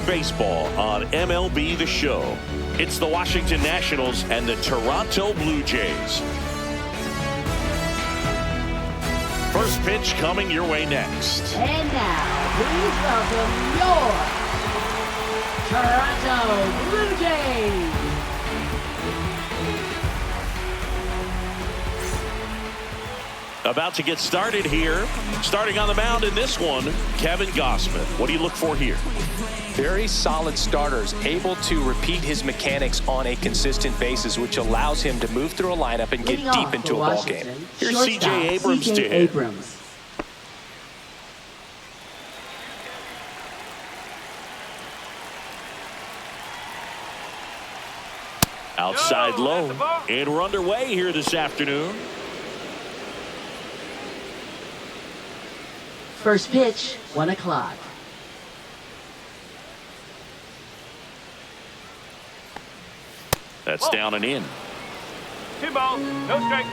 Baseball on MLB The Show. It's the Washington Nationals and the Toronto Blue Jays. First pitch coming your way next. And now, please welcome your Toronto Blue Jays. About to get started here. Starting on the mound in this one, Kevin Gausman. What do you look for here? Very solid starters, able to repeat his mechanics on a consistent basis, which allows him to move through a lineup and get deep into a ball game. Here's C.J. Abrams to hit. Outside low, and we're underway here this afternoon. First pitch, 1 o'clock. That's down and in. 2 balls, no strike.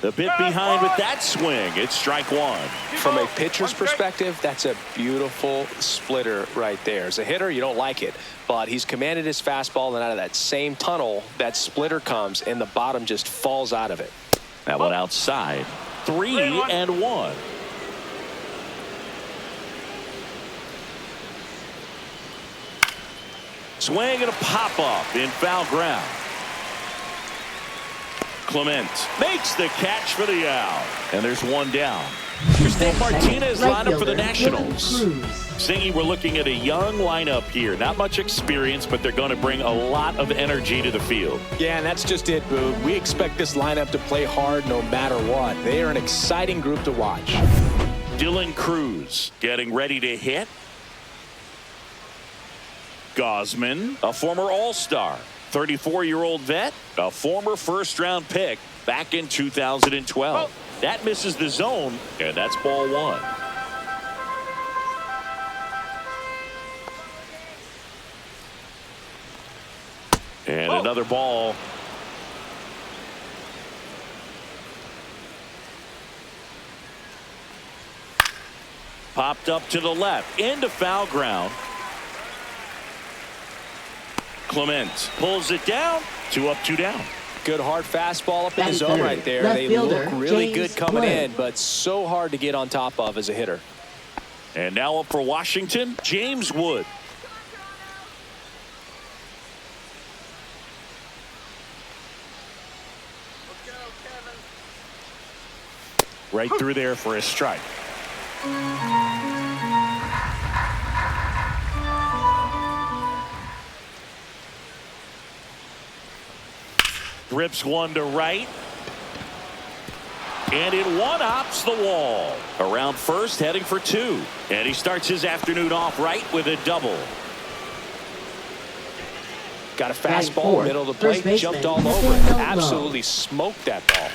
The bit behind with that swing. It's strike one. From a pitcher's perspective, that's a beautiful splitter right there. As a hitter, you don't like it, but he's commanded his fastball, and out of that same tunnel, that splitter comes, and the bottom just falls out of it. That one outside. 3-1. Swing and a pop-up in foul ground. Clement makes the catch for the out. And there's one down. Cristian Martinez lined up for the Nationals. Singy, we're looking at a young lineup here. Not much experience, but they're going to bring a lot of energy to the field. Yeah, and that's just it, Boog. We expect this lineup to play hard no matter what. They are an exciting group to watch. Dylan Cruz getting ready to hit. Gausman, a former All-Star. 34-year-old vet, a former first-round pick back in 2012. That misses the zone, and that's ball one. And another ball. Popped up to the left, into foul ground. Clement pulls it down. 2 up, 2 down. Good hard fastball up in the zone right there. They look really good coming in, but so hard to get on top of as a hitter. And now up for Washington, James Wood. Right through there for a strike. Rips one to right. And it one-hops the wall. Around first, heading for 2. And he starts his afternoon off right with a double. Got a fastball, middle of the plate, jumped all over it. Absolutely smoked that ball.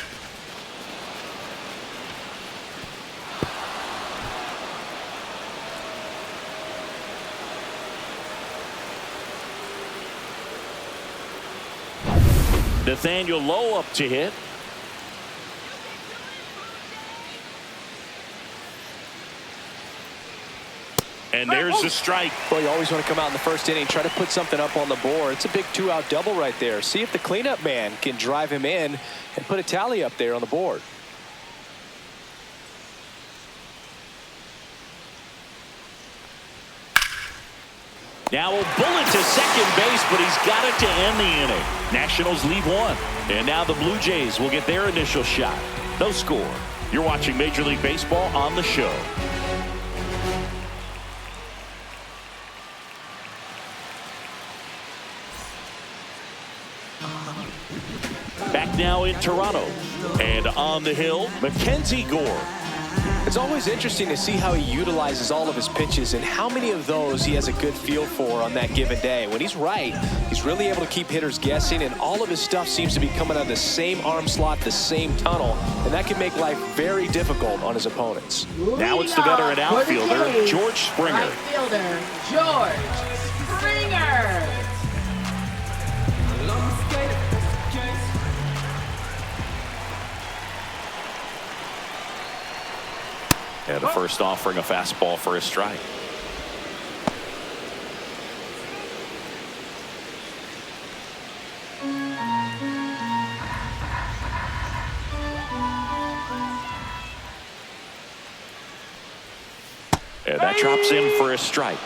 Nathaniel Lowe up to hit. And there's the strike. Well, you always want to come out in the first inning, try to put something up on the board. It's a big 2-out double right there. See if the cleanup man can drive him in and put a tally up there on the board. Now a bullet to second base, but he's got it to end the inning. Nationals lead 1. And now the Blue Jays will get their initial shot. No score. You're watching Major League Baseball on the show. Back now in Toronto. And on the hill, Mackenzie Gore. It's always interesting to see how he utilizes all of his pitches and how many of those he has a good feel for on that given day. When he's right, he's really able to keep hitters guessing, and all of his stuff seems to be coming out of the same arm slot, the same tunnel, and that can make life very difficult on his opponents. Now it's the veteran outfielder, George Springer. Outfielder, George Springer. And the first offering a fastball for a strike. And that drops in for a strike.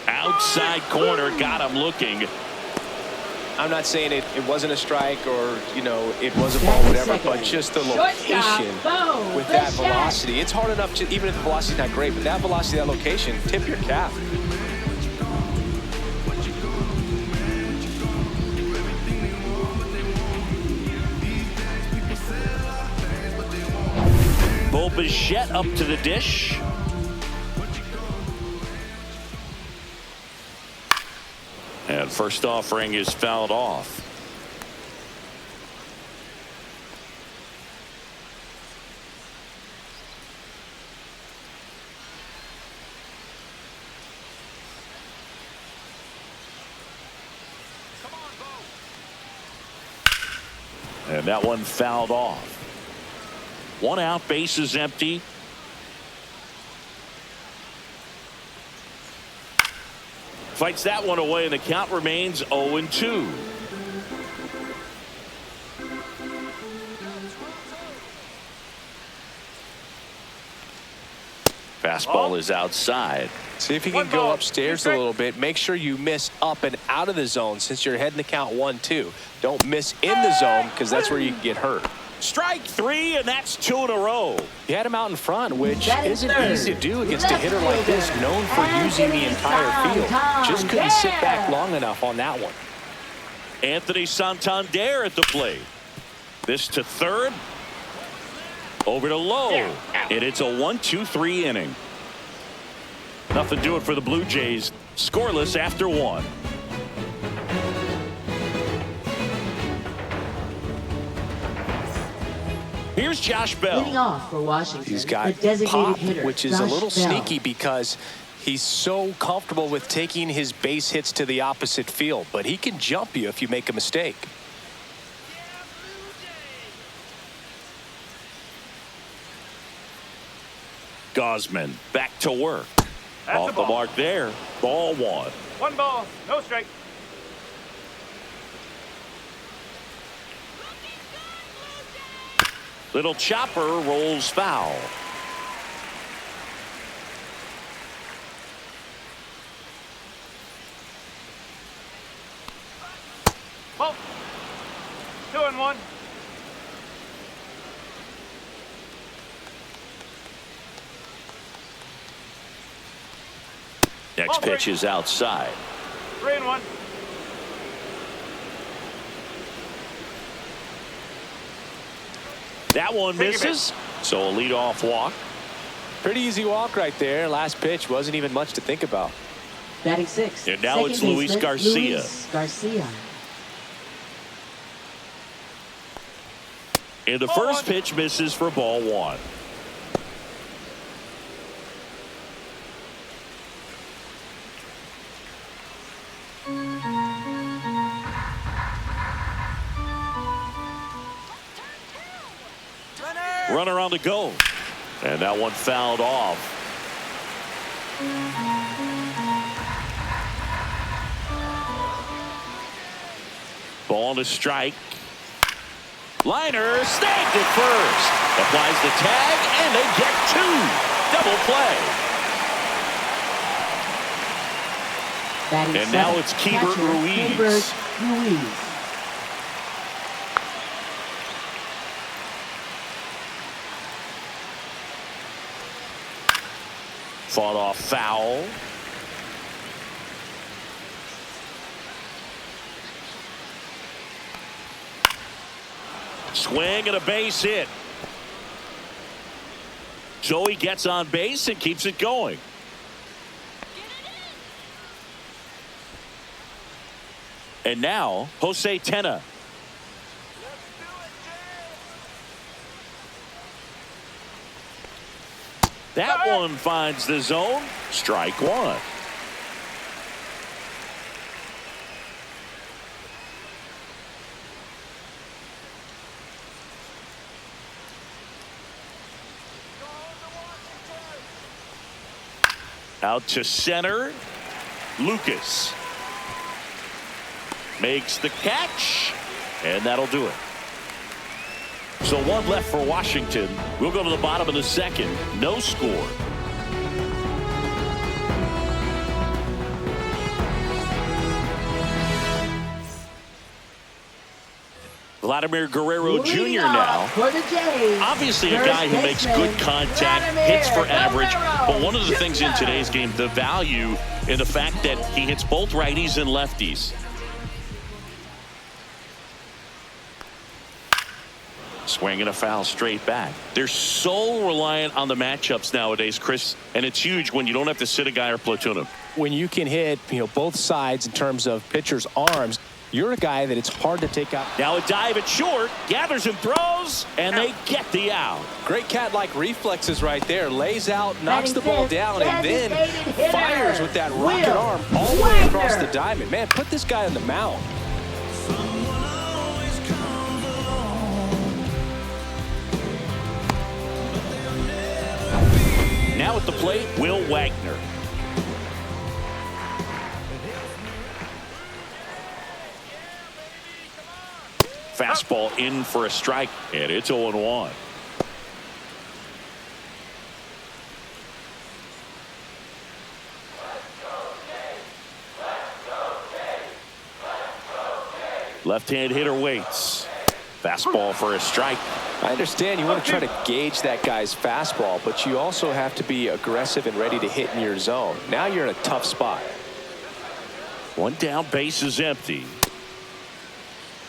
Outside corner, got him looking. I'm not saying it wasn't a strike or, you know, it was a ball, whatever, but just the location with that velocity. It's hard enough, even if the velocity's not great, but that velocity, that location, tip your cap. Bichette up to the dish. And first offering is fouled off. And that one fouled off. 1 out, base is empty. Fights that one away, and the count remains 0-2. Fastball is outside. See if you can go upstairs a little bit. Make sure you miss up and out of the zone since you're heading the count 1-2. Don't miss in the zone because that's where you can get hurt. Strike 3, and that's 2 in a row. You had him out in front, which isn't easy to do against a hitter like this, known for using the entire field. Just couldn't sit back long enough on that one. Anthony Santander at the plate. This to third. Over to low. And it's a 1-2-3 inning. Nothing doing for the Blue Jays. Scoreless after 1. Here's Josh Bell. Leading off for Washington, he's got the designated pop, hitter, which is a little Josh Bell. sneaky because he's so comfortable with taking his base hits to the opposite field, but he can jump you if you make a mistake. Gosman back to work. Off the mark there. Ball 1. 1 ball, no strike. Little chopper rolls foul. Ball. 2-1. Next pitch is outside. 3-1. That one misses. So a leadoff walk. Pretty easy walk right there. Last pitch wasn't even much to think about. Batting 6. And now it's Luis Garcia. Luis Garcia. And the first pitch misses for ball 1. Runner on the go. And that one fouled off. Ball to strike. Liner snagged at first. Applies the tag, and they get 2. Double play. Batting And 7, now it's Keibert Ruiz. Ruiz. Fought off foul. Swing and a base hit. So he gets on base and keeps it going. And now Jose Tena. That one finds the zone. Strike 1. Out to center. Lucas makes the catch, and that'll do it. So one left for Washington. We'll go to the bottom of the second. No score. Vladimir Guerrero Jr. now. For the Jays, obviously a guy who makes good contact, hits for average. But one of the things in today's game, the value in the fact that he hits both righties and lefties. Swing and a foul straight back. They're so reliant on the matchups nowadays, Chris, and it's huge when you don't have to sit a guy or platoon him. When you can hit, both sides in terms of pitchers' arms, you're a guy that it's hard to take out. Now a dive at short, gathers and throws, and they get the out. Great cat-like reflexes right there. Lays out, knocks the ball down, and then fires with that rocket arm all the way across the diamond. Man, put this guy on the mound. Now at the plate, Will Wagner. Fastball in for a strike, and it's 0-1. Left-hand hitter waits. Fastball for a strike. I understand you want to try to gauge that guy's fastball, but you also have to be aggressive and ready to hit in your zone. Now you're in a tough spot. One down, base is empty.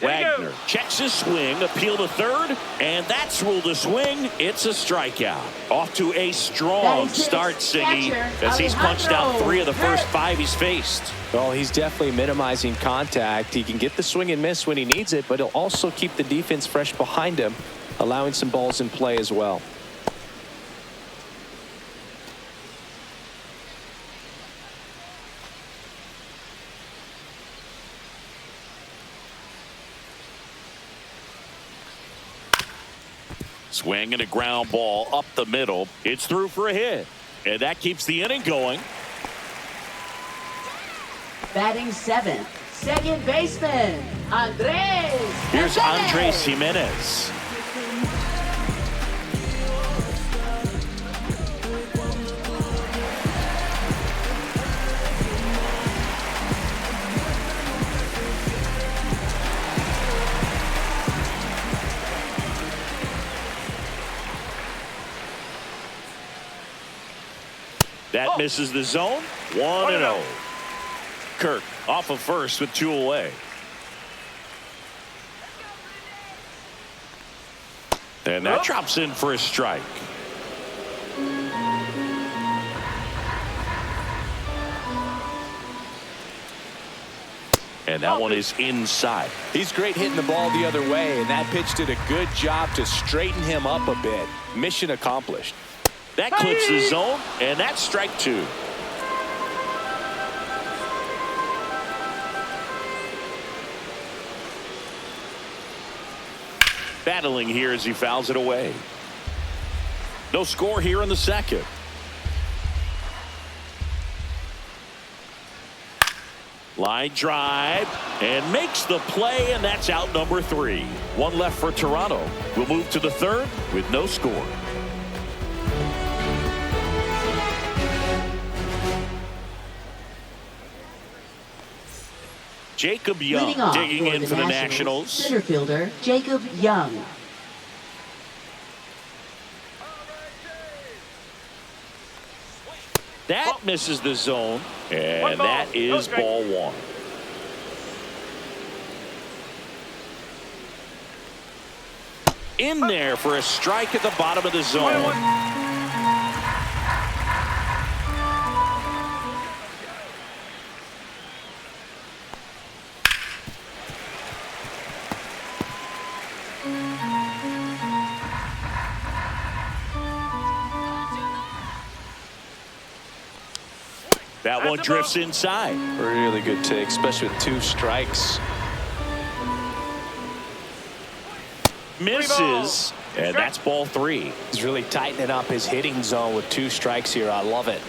Wagner checks his swing, appeal to third, and that's ruled a swing. It's a strikeout. Off to a strong start, Siggy, as he's punched out 3 of the first 5 he's faced. Well, he's definitely minimizing contact. He can get the swing and miss when he needs it, but he'll also keep the defense fresh behind him, allowing some balls in play as well. Swing and a ground ball up the middle. It's through for a hit, and that keeps the inning going. Batting 7th, second baseman, Andres. Here's Andres Jimenez. That misses the zone. 1-0. Kirk off of first with 2 away. And that drops in for a strike. And that one is inside. He's great hitting the ball the other way, and that pitch did a good job to straighten him up a bit. Mission accomplished. That clips the zone, and that's strike 2. Battling here as he fouls it away. No score here in the second. Line drive and makes the play, and that's out number 3. 1 left for Toronto. We'll move to the third with no score. Jacob Young digging in for the Nationals. Center fielder Jacob Young. That misses the zone, and that is ball 1. In there for a strike at the bottom of the zone. That one drifts inside. Really good take, especially with 2 strikes. Misses, and that's ball 3. He's really tightening up his hitting zone with 2 strikes here. I love it.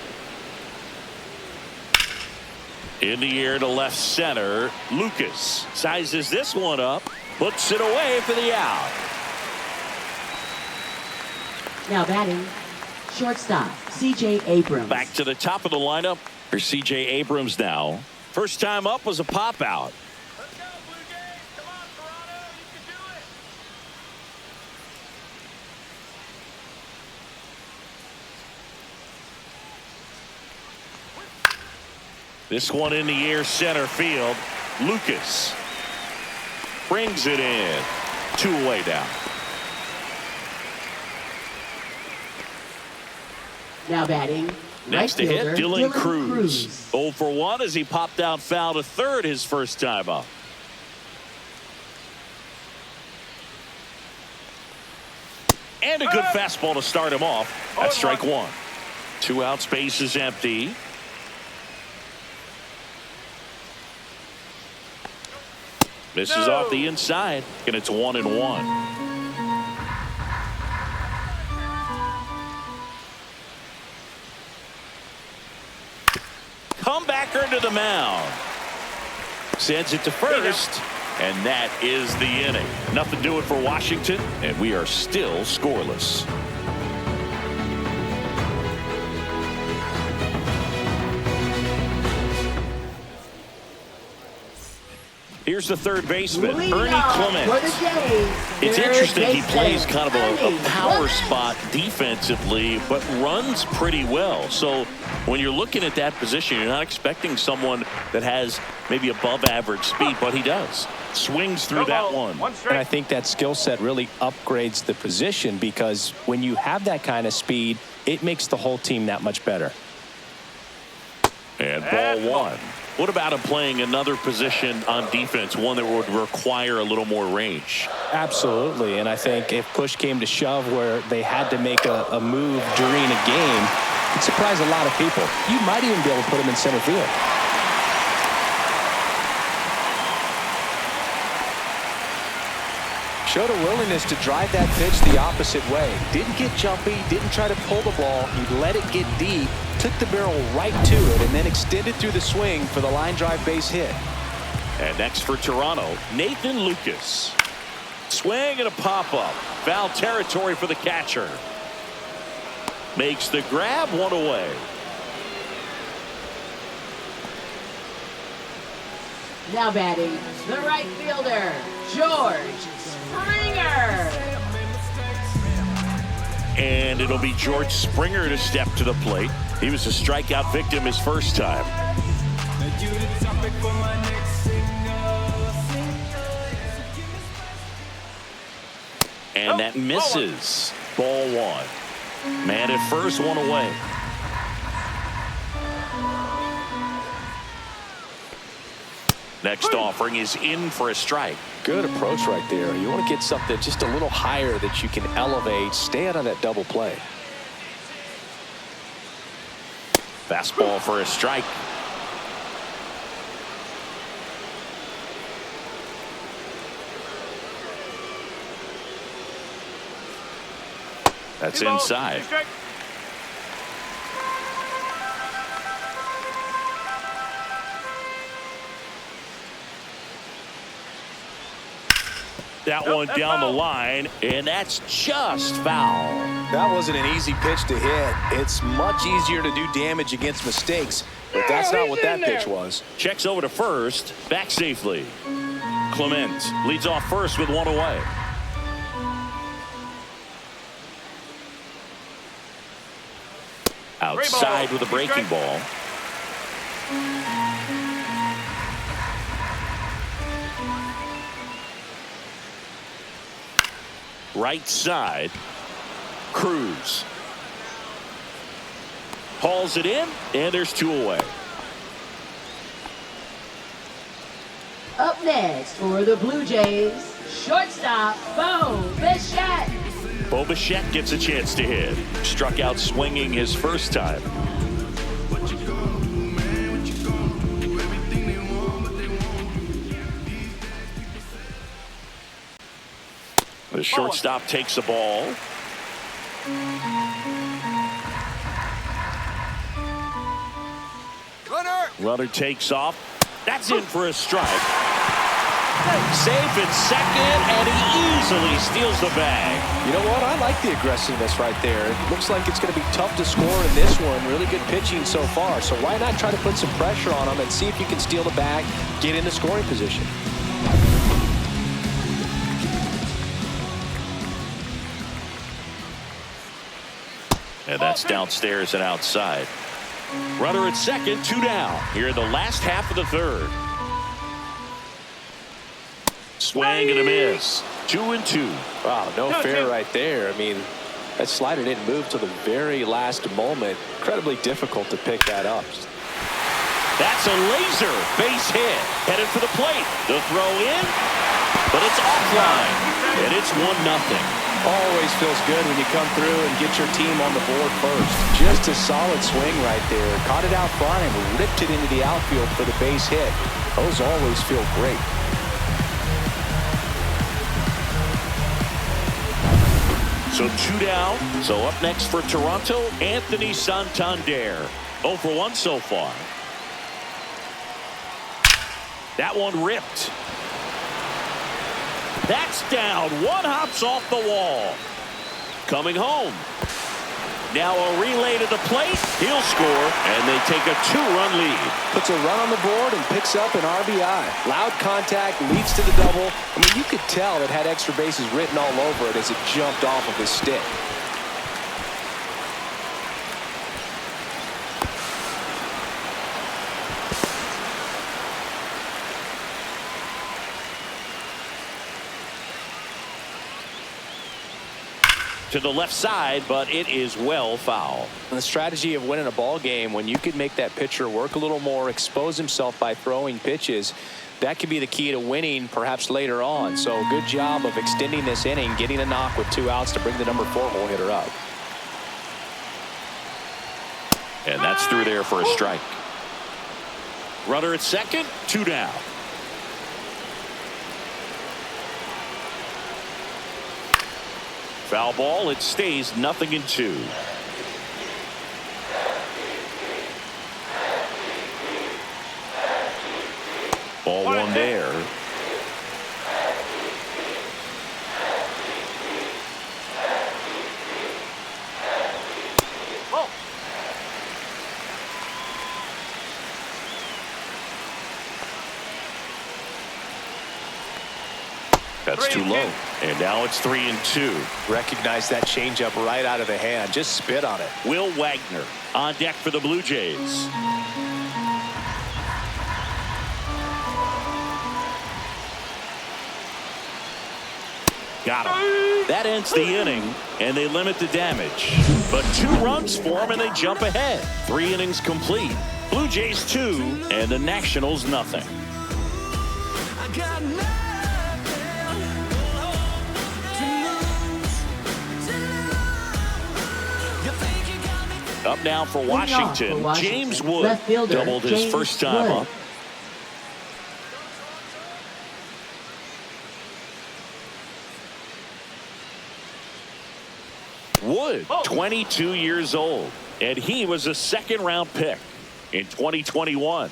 In the air to left center. Lucas sizes this one up. Puts it away for the out. Now batting, shortstop, C.J. Abrams. Back to the top of the lineup for C.J. Abrams now. First time up was a pop out. Let's go, Blue Jays. Come on, Toronto. You can do it. This one in the air center field. Lucas brings it in. 2 away now. Now batting, Next to right hit, fielder, Dylan Cruz. 0 for 1 as he popped out foul to third his first time up. And a good fastball to start him off. That's strike 1. 2 outs, base is empty. Misses off the inside, and it's 1-1. Comebacker to the mound. Sends it to first, and that is the inning. Nothing doing for Washington, and we are still scoreless. Here's the third baseman, Ernie Clement. It's interesting, he plays kind of a power spot defensively, but runs pretty well. So when you're looking at that position, you're not expecting someone that has maybe above average speed, but he does. Swings through that one. And I think that skill set really upgrades the position, because when you have that kind of speed, it makes the whole team that much better. And ball 1. What about him playing another position on defense, one that would require a little more range? Absolutely, and I think if push came to shove where they had to make a move during a game, it'd surprise a lot of people. You might even be able to put him in center field. Showed a willingness to drive that pitch the opposite way. Didn't get jumpy, didn't try to pull the ball. He let it get deep, took the barrel right to it, and then extended through the swing for the line drive base hit. And next for Toronto, Nathan Lucas. Swing and a pop-up. Foul territory for the catcher. Makes the grab, 1 away. Now batting, the right fielder, George Springer. And it'll be George Springer to step to the plate. He was a strikeout victim his first time. And that misses. Ball 1. Man at first, 1 away. Next offering is in for a strike. Good approach right there. You want to get something just a little higher that you can elevate. Stay out of that double play. Fastball for a strike. That's inside. That one down the line, and that's just foul. That wasn't an easy pitch to hit. It's much easier to do damage against mistakes, but that's not what that pitch was. Checks over to first, back safely. Clement leads off first with 1 away. Outside with a breaking ball. Right side. Cruz hauls it in, and there's 2 away. Up next for the Blue Jays, shortstop, Bo Bichette. Bo Bichette gets a chance to hit. Struck out swinging his first time. The shortstop takes the ball. Runner takes off. That's in for a strike. Safe at second, and he easily steals the bag. You know what? I like the aggressiveness right there. It looks like it's going to be tough to score in this one. Really good pitching so far. So why not try to put some pressure on him and see if you can steal the bag, get in the scoring position. And that's downstairs and outside. Runner at second, 2 down. Here in the last half of the third. Swing and a miss. 2-2. Wow, no fair right there. I mean, that slider didn't move till the very last moment. Incredibly difficult to pick that up. That's a laser base hit. Headed for the plate. The throw in, but it's offline. And it's 1-0. Always feels good when you come through and get your team on the board first. Just a solid swing right there. Caught it out front and ripped it into the outfield for the base hit. Those always feel great. So 2 down. So up next for Toronto, Anthony Santander. 0 for 1 so far. That one ripped. That's down. One hops off the wall. Coming home. Now a relay to the plate. He'll score, and they take a 2-run lead. Puts a run on the board and picks up an RBI. Loud contact leads to the double. I mean, you could tell it had extra bases written all over it as it jumped off of his stick. To the left side, but it is well foul. And the strategy of winning a ball game, when you could make that pitcher work a little more, expose himself by throwing pitches, that could be the key to winning perhaps later on. So good job of extending this inning, getting a knock with 2 outs to bring the number 4 hole hitter up. And that's through there for a strike. Runner at second, 2 down. Foul ball. It stays 0-2. Ball 1 there. That's too low. And now it's 3-2. Recognize that changeup right out of the hand. Just spit on it. Will Wagner on deck for the Blue Jays. Got him. That ends the inning, and they limit the damage. But 2 runs for them, and they jump ahead. 3 innings complete. Blue Jays 2, and the Nationals nothing. Up now for Washington. James Wood doubled his first time up. Wood, 22 years old, and he was a 2nd-round pick in 2021.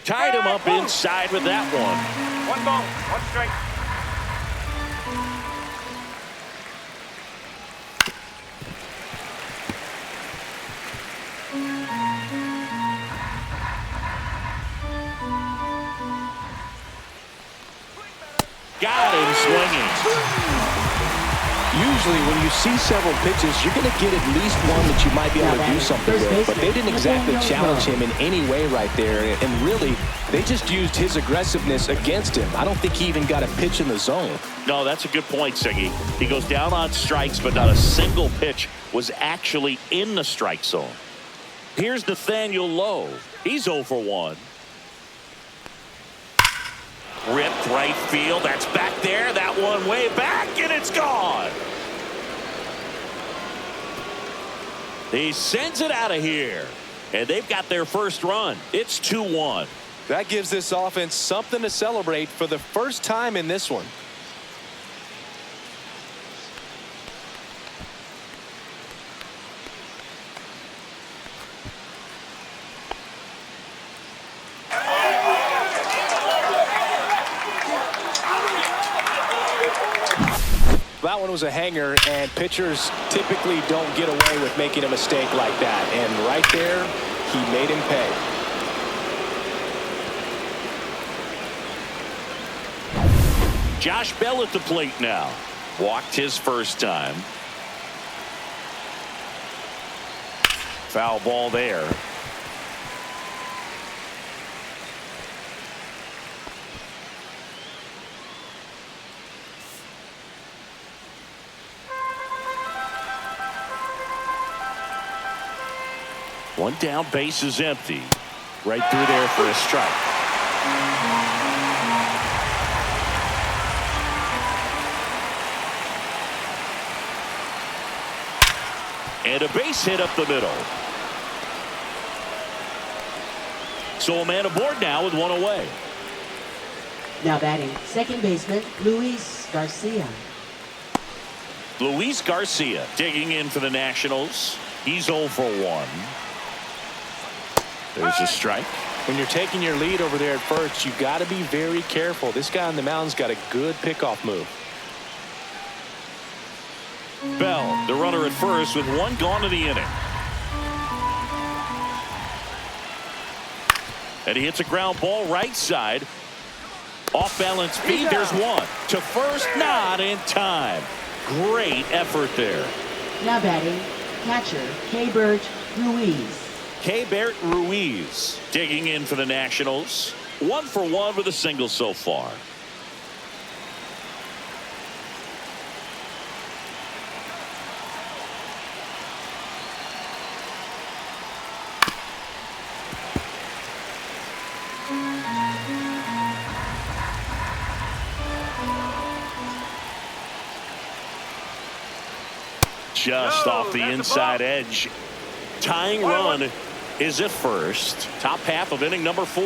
Tied him up inside with that one. 1 ball, 1 strike. Got him swinging. Usually when you see several pitches, you're going to get at least one that you might be able to do something with. But they didn't exactly challenge him in any way right there. And really, they just used his aggressiveness against him. I don't think he even got a pitch in the zone. No, that's a good point, Siggy. He goes down on strikes, but not a single pitch was actually in the strike zone. Here's Nathaniel Lowe. He's 0 for 1. Ripped right field. That's back there. That one way back, and it's gone. He sends it out of here, and they've got their first run. It's 2-1. That gives this offense something to celebrate for the first time in this one. throws a hanger, and pitchers typically don't get away with making a mistake like that. And right there, he made him pay. Josh Bell at the plate now. Walked his first time. Foul ball there. One down, base is empty. Right through there for a strike. And a base hit up the middle. So a man aboard now with one away. Now batting, second baseman, Luis Garcia. Luis Garcia digging in for the Nationals. He's 0 for 1. There's a strike. When you're taking your lead over there at first, you've got to be very careful. This guy on the mound's got a good pickoff move. Bell, the runner at first with one gone in the inning. And he hits a ground ball right side. Off balance feed. There's one. To first, not in time. Great effort there. Now batting, catcher, Keibert Ruiz. Keibert Ruiz digging in for the Nationals. 1 for 1 with a single so far. Just off the inside edge. Tying run is at first. Top half of inning number 4.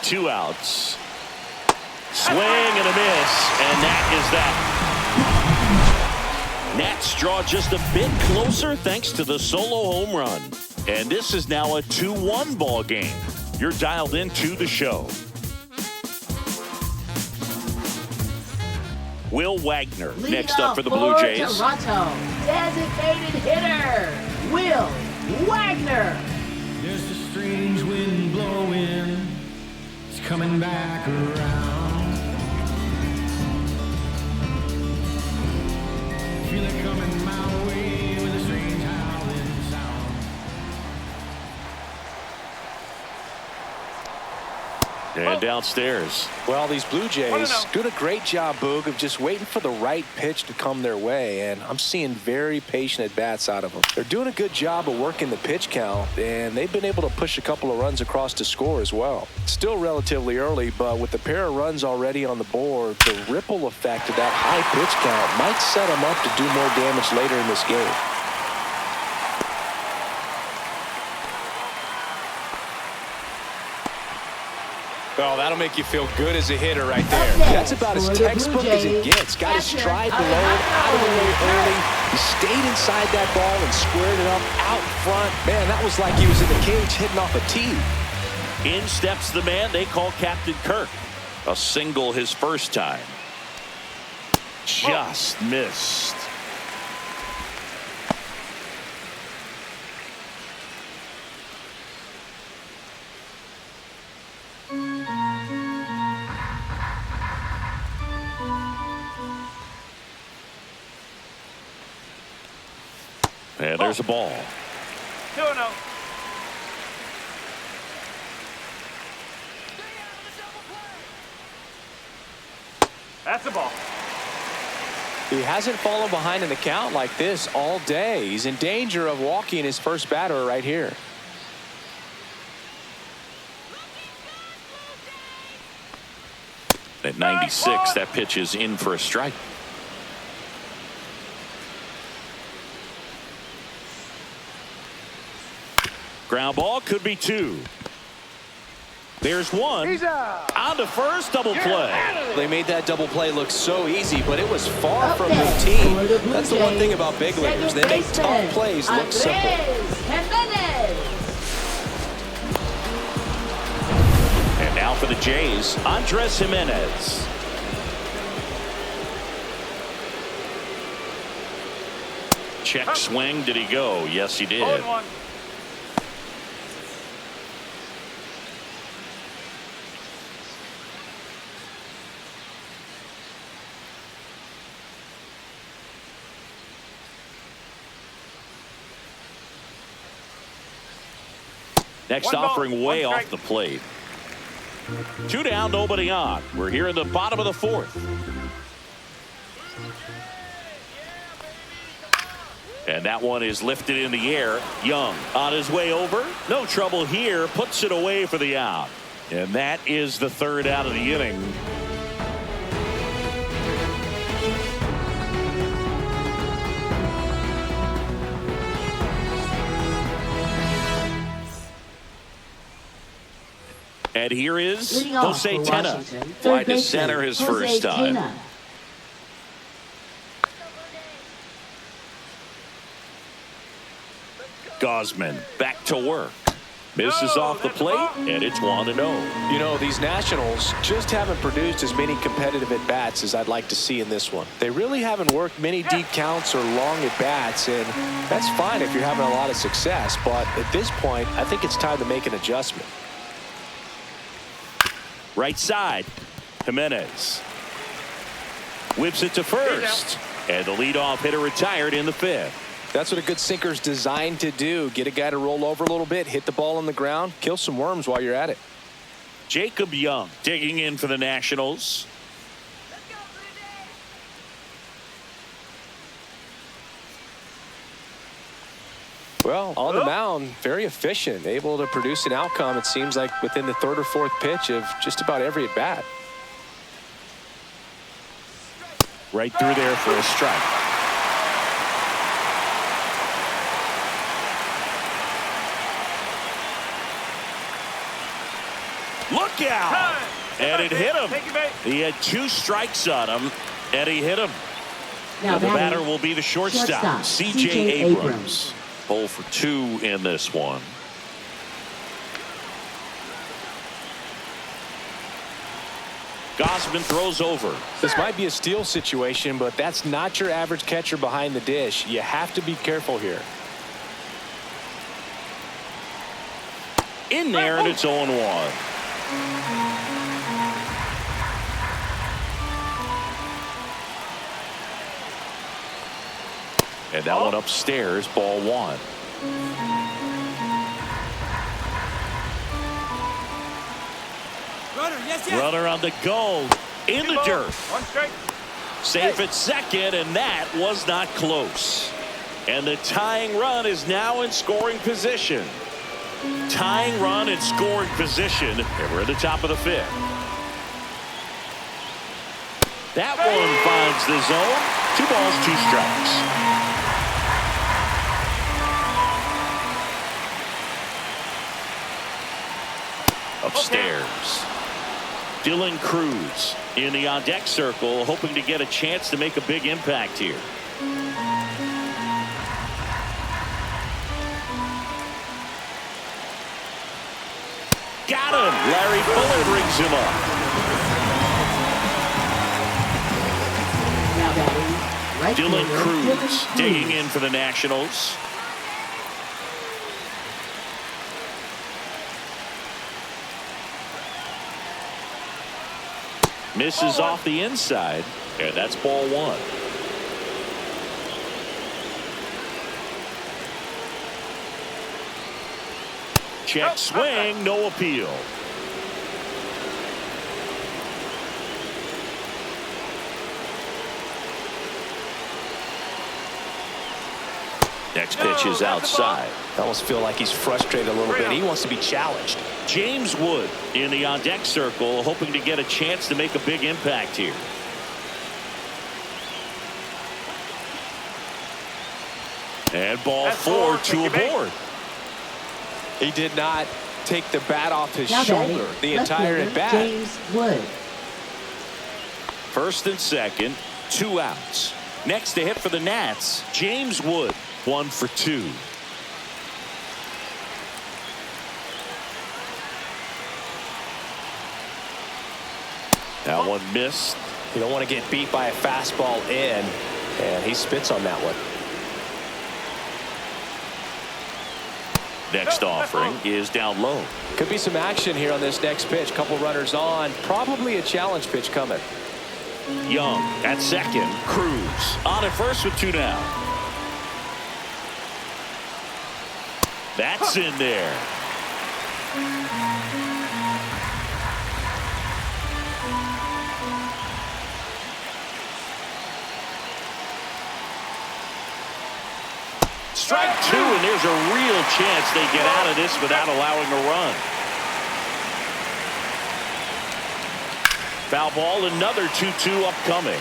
Two outs. Swing and a miss, and that is that. Nats draw just a bit closer thanks to the solo home run. And this is now a 2-1 ball game. You're dialed into the show. Will Wagner next up for the Blue Jays. Toronto, designated hitter, Will Wagner. There's a strange wind blowing, it's coming back around. Feel it coming my way with a strange howling sound. And downstairs. Well, these Blue Jays doing a great job, Boog, of just waiting for the right pitch to come their way, and I'm seeing very patient at-bats out of them. They're doing a good job of working the pitch count, and they've been able to push a couple of runs across to score as well. It's still relatively early, but with the pair of runs already on the board, the ripple effect of that high pitch count might set them up to do more damage later in this game. Oh, that'll make you feel good as a hitter right there. That's about as textbook as it gets. Got his stride below, out of the way early. He stayed inside that ball and squared it up out front. Man, that was like he was in the cage hitting off a tee. In steps the man they call Captain Kirk. A single his first time. Just missed. And there's a ball. 2-0. That's a ball. He hasn't fallen behind in the count like this all day. He's in danger of walking his first batter right here. At 96, that pitch is in for a strike. Ground ball, could be 2. There's one. On to first, double play. They made that double play look so easy, but it was far Up from next routine. for the Blue That's the one Jays, thing about big leaguers. They make tough baseman, plays look simple. Jimenez. And now for the Jays, Andres Jimenez. Check swing. Did he go? Yes, he did. Next offering way off the plate. 2 down, nobody on. We're here in the bottom of the 4th. And that one is lifted in the air. Young on his way over. No trouble here. Puts it away for the out. And that is the 3rd out of the inning. And here is Leading off Jose for Tena. Washington, Fly third to baseman, center his Jose first time. Tena. Gosman back to work. Misses off the plate, and it's 1-0. You know, these Nationals just haven't produced as many competitive at-bats as I'd like to see in this one. They really haven't worked many deep counts or long at-bats, and that's fine if you're having a lot of success. But at this point, I think it's time to make an adjustment. Right side, Jimenez. Whips it to first. And the leadoff hitter retired in the 5th. That's what a good sinker's designed to do. Get a guy to roll over a little bit, hit the ball on the ground, kill some worms while you're at it. Jacob Young digging in for the Nationals. Well, on the mound, very efficient, able to produce an outcome, it seems like, within the 3rd or 4th pitch of just about every at-bat. Right through there for a strike. Look out! And it hit him. He had 2 strikes on him, and he hit him. Now The batter will be the shortstop, C.J. Abrams. 0 for 2 in this one. Gosman throws over. This might be a steal situation, but that's not your average catcher behind the dish. You have to be careful here. In there, and it's 0-1. And that one upstairs, ball 1. Runner on the go. In the dirt. Safe at second, and that was not close. And the tying run is now in scoring position. Tying run in scoring position. And we're at the top of the 5th. That one finds the zone. 2 balls, 2 strikes. Upstairs. Dylan Cruz in the on-deck circle, hoping to get a chance to make a big impact here. Got him. Larry Fuller brings him up. Now batting, right Dylan fielder, Cruz digging in for the Nationals. Misses off the inside, and that's ball 1. Check swing, no appeal. Next pitch is outside. I almost feel like he's frustrated a little bit. He wants to be challenged. James Wood in the on-deck circle, hoping to get a chance to make a big impact here. And ball 4, 2 aboard. He did not take the bat off his Now batting, shoulder the left entire fielder, at bat. James Wood. First and second, 2 outs. Next to hit for the Nats, James Wood, 1 for 2. That one missed. You don't want to get beat by a fastball in, and he spits on that one. Next offering is down low. Could be some action here on this next pitch. Couple runners on. Probably a challenge pitch coming. Young at second. Cruz on at first with 2 down. That's in there. Strike 2, and there's a real chance they get out of this without allowing a run. Foul ball, another 2-2 upcoming.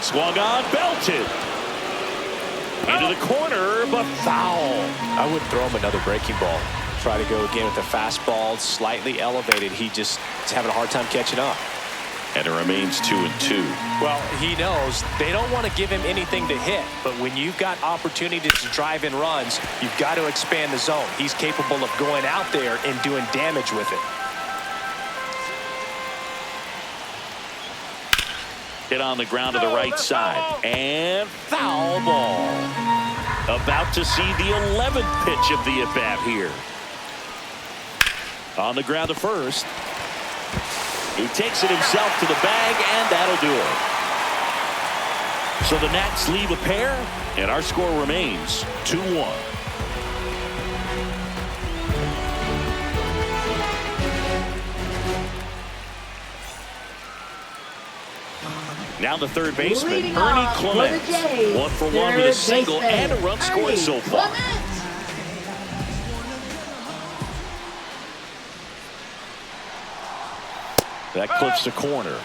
Swung on, belted. Into the corner, but foul. I would throw him another breaking ball. Try to go again with the fastball, slightly elevated. He just is having a hard time catching up. And it remains 2-2. Well, he knows they don't want to give him anything to hit, but when you've got opportunities to drive in runs, you've got to expand the zone. He's capable of going out there and doing damage with it. Hit on the ground to the right side. And foul ball. About to see the 11th pitch of the at-bat here. On the ground to first. He takes it himself to the bag, and that'll do it. So the Nats leave a pair, and our score remains 2-1. Now the third baseman, Leading Ernie off for the Clements. Jays, 1 for 1 with a third single baseman, and a run scored Ernie so far. Clements. That clips the corner.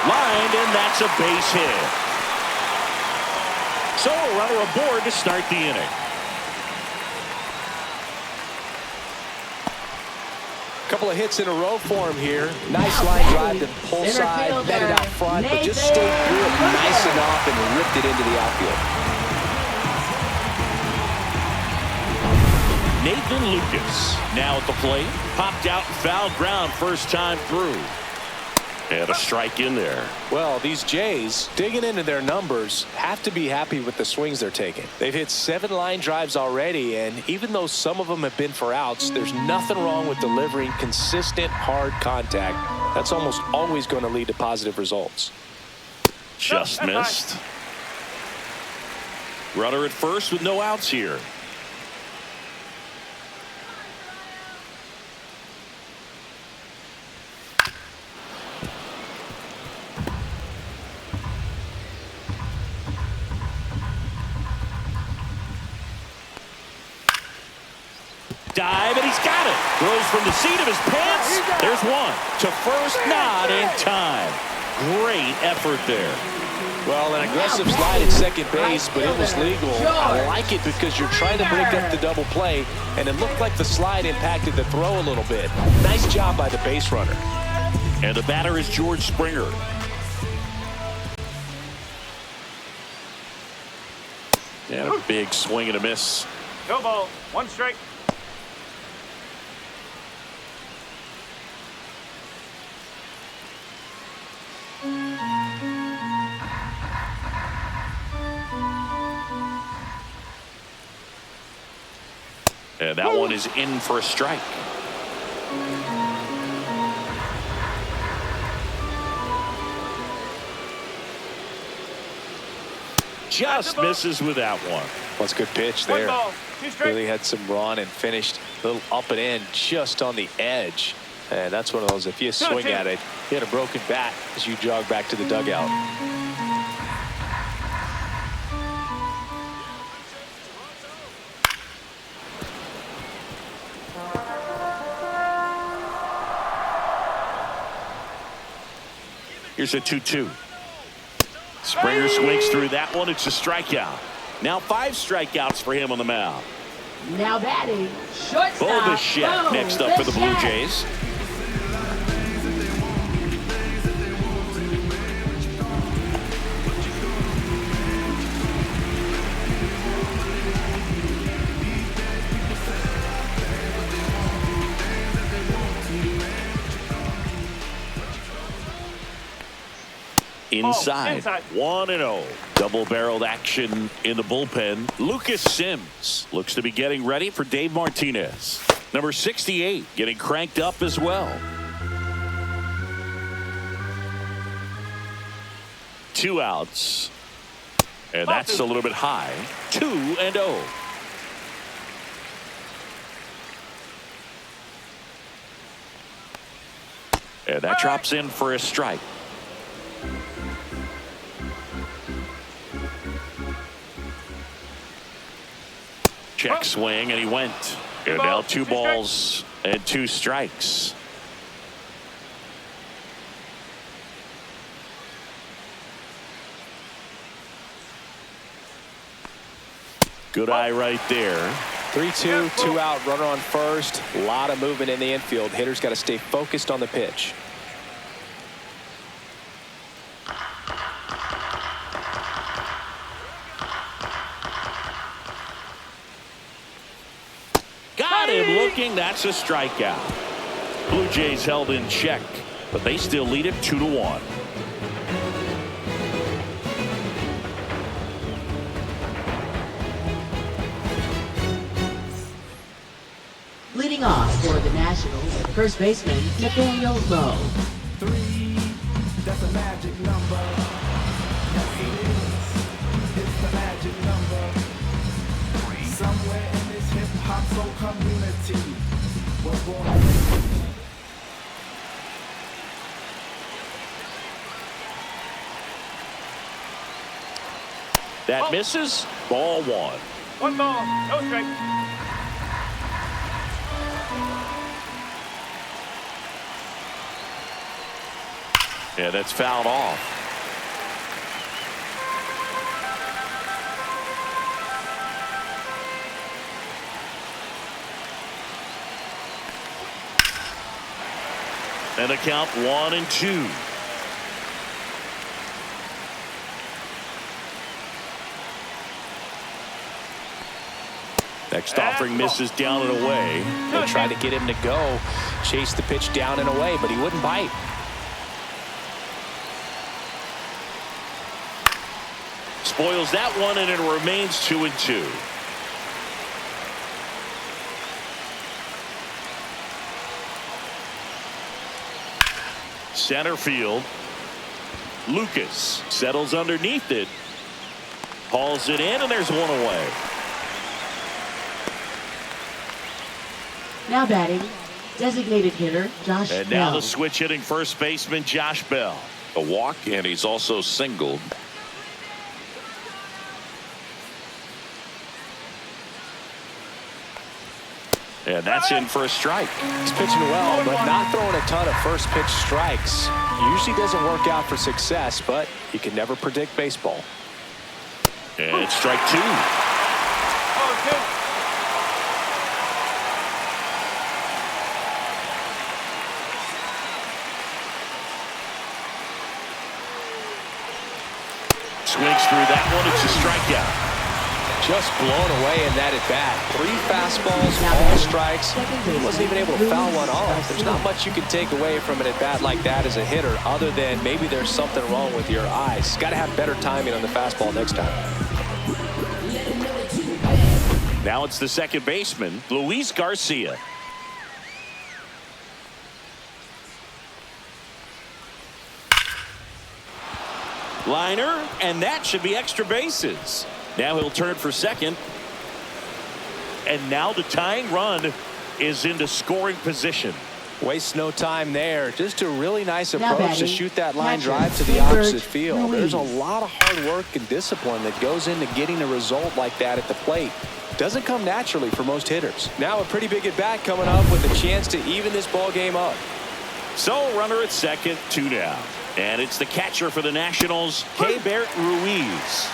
Lined, and that's a base hit. So a runner aboard to start the inning. Couple of hits in a row for him here. Nice line drive to pull Center side, fielder, met it out front, but just Nathan stayed through it nice Lucas. enough and ripped it into the outfield. Nathan Lucas now at the plate. Popped out and fouled ground first time through. And a strike in there. Well, these Jays, digging into their numbers, have to be happy with the swings they're taking. They've hit 7 line drives already, and even though some of them have been for outs, there's nothing wrong with delivering consistent, hard contact. That's almost always going to lead to positive results. Just missed. Runner at first with no outs here. Dive, and he's got it. Throws from the seat of his pants. There's one. To first, not in time. Great effort there. Well, an aggressive slide at second base, but it was legal. I like it because you're trying to break up the double play, and it looked like the slide impacted the throw a little bit. Nice job by the base runner. And the batter is George Springer. And a big swing and a miss. No ball. 1 strike. And that one is in for a strike. Just misses with that one. That's a good pitch 1 there. ball. 2 strikes. Really had some run and finished Little up and in just on the edge. And that's one of those, if you swing at it, hit a broken bat as you jog back to the dugout. Here's a 2-2. Springer swings through that one. It's a strikeout. Now 5 strikeouts for him on the mound. Now batting, shortstop. Bichette next up for the Blue Jays. Inside. 1-0. Double-barreled action in the bullpen. Lucas Sims looks to be getting ready for Dave Martinez. Number 68 getting cranked up as well. 2 outs. And that's a little bit high. 2-0. And that drops in for a strike. Check swing, and he went. And now 2 balls and 2 strikes. Good eye right there. 3-2, 2 out, runner on first. A lot of movement in the infield. Hitter's got to stay focused on the pitch. Got him looking. That's a strikeout. Blue Jays held in check, but they still lead it 2-1. Leading off for the Nationals, first baseman Nathaniel Lowe. 3, that's a magic number. Yes, it is. It's the magic number. Somewhere in this hip-hop soul community was born. That misses. Ball 1. 1 ball, no strike. Yeah, that's fouled off. And the count 1-2. Next offering misses down and away. They tried to get him to go, chase the pitch down and away, but he wouldn't bite. Spoils that one, and it remains 2-2. Center field. Lucas settles underneath it. Hauls it in, and there's one away. Now batting, designated hitter Josh Bell. And now the switch hitting first baseman Josh Bell. A walk, and he's also singled. And that's in for a strike. He's pitching well, but not throwing a ton of first pitch strikes. Usually doesn't work out for success, but you can never predict baseball. And it's strike 2. Swings through that one. It's a strikeout. Just blown away in that at bat. 3 fastballs, all strikes. He wasn't even able to foul one off. There's not much you can take away from an at bat like that as a hitter, other than maybe there's something wrong with your eyes. Got to have better timing on the fastball next time. Now it's the second baseman, Luis Garcia. Liner, and that should be extra bases. Now he'll turn for second. And now the tying run is into scoring position. Wastes no time there. Just a really nice Now approach to batting, shoot that line catcher, drive to the Lambert opposite field. There's a Ruiz. lot of hard work and discipline that goes into getting a result like that at the plate. Doesn't come naturally for most hitters. Now a pretty big at-bat coming up with a chance to even this ball game up. So runner at second, 2 down. And it's the catcher for the Nationals, Lambert Ruiz.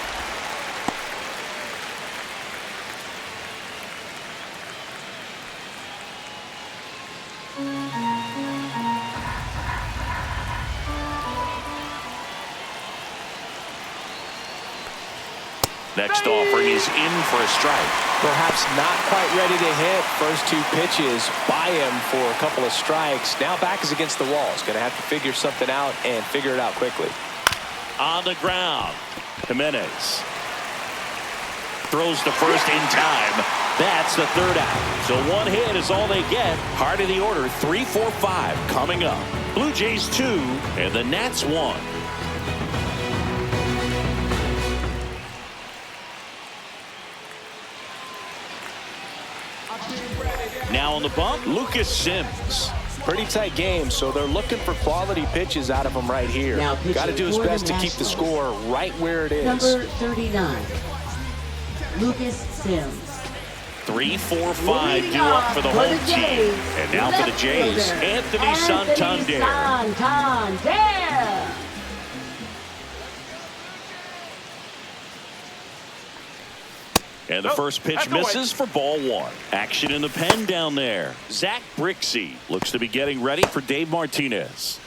Next offering is in for a strike. Perhaps not quite ready to hit. First 2 pitches by him for a couple of strikes. Now back is against the wall. He's going to have to figure something out and figure it out quickly. On the ground, Jimenez throws to first in time. That's the 3rd out. So 1 hit is all they get. Heart of the order, 3, 4, 5 coming up. Blue Jays 2 and the Nats 1. Now on the bump, Lucas Sims. Pretty tight game, so they're looking for quality pitches out of him right here. Now pitching Got to do his for the best to keep the Nationals. score right where it is. Number 39, Lucas Sims. 3, 4, 5 Leading due up off for the for home the team. Jays, And now for the left Jays, fielder, Anthony Santander. Santander. And the first pitch misses for ball 1. Action in the pen down there. Zach Brixey looks to be getting ready for Dave Martinez.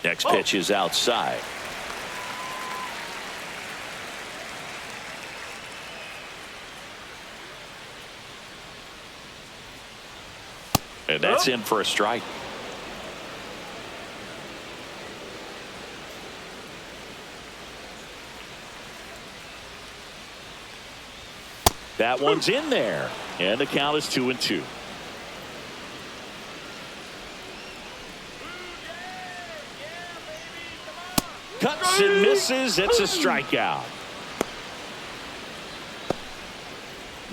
Next pitch is outside. And that's in for a strike. That one's in there. And the count is 2-2. Cuts and misses. It's a strikeout.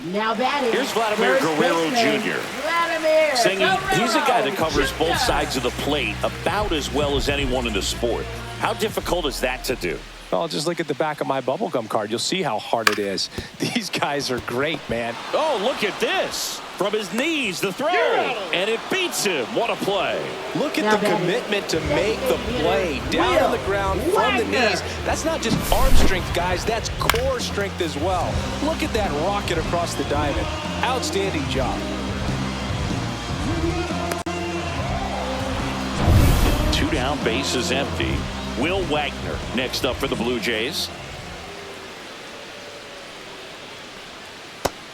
Now batting. Here's Vladimir first Guerrero baseman, Jr. Vladimir Saying he's a guy that Guerrero covers both Jr. sides of the plate about as well as anyone in the sport. How difficult is that to do? Well, just look at the back of my bubblegum card. You'll see how hard it is. These guys are great, man. Oh, look at this. From his knees, the throw. And it beats him. What a play. Look at Now the batting, commitment to make the play down Will on the ground from the Wagner. knees. That's not just arm strength, guys. That's core strength as well. Look at that rocket across the diamond. Outstanding job. Two down, base is empty. Will Wagner next up for the Blue Jays.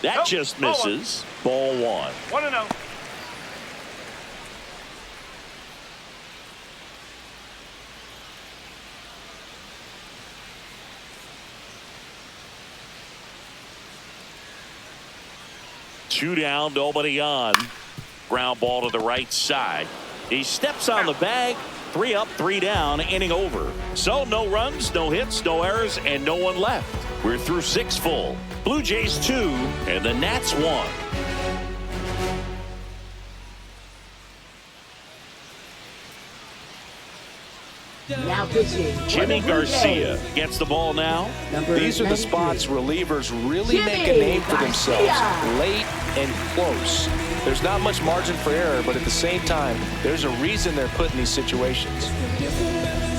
That just misses. Ball 1. 1-0. Two down, nobody on. Ground ball to the right side. He steps on the bag. 3 up, 3 down, inning over. So no runs, no hits, no errors, and no one left. We're through 6 full. Blue Jays 2 and the Nats 1. Now pitching. for Jimmy the Blue Garcia Jays, gets the ball now. number These are the 93. spots relievers really Jimmy make a name for Garcia. themselves. Late and close. There's not much margin for error, but at the same time, there's a reason they're put in these situations.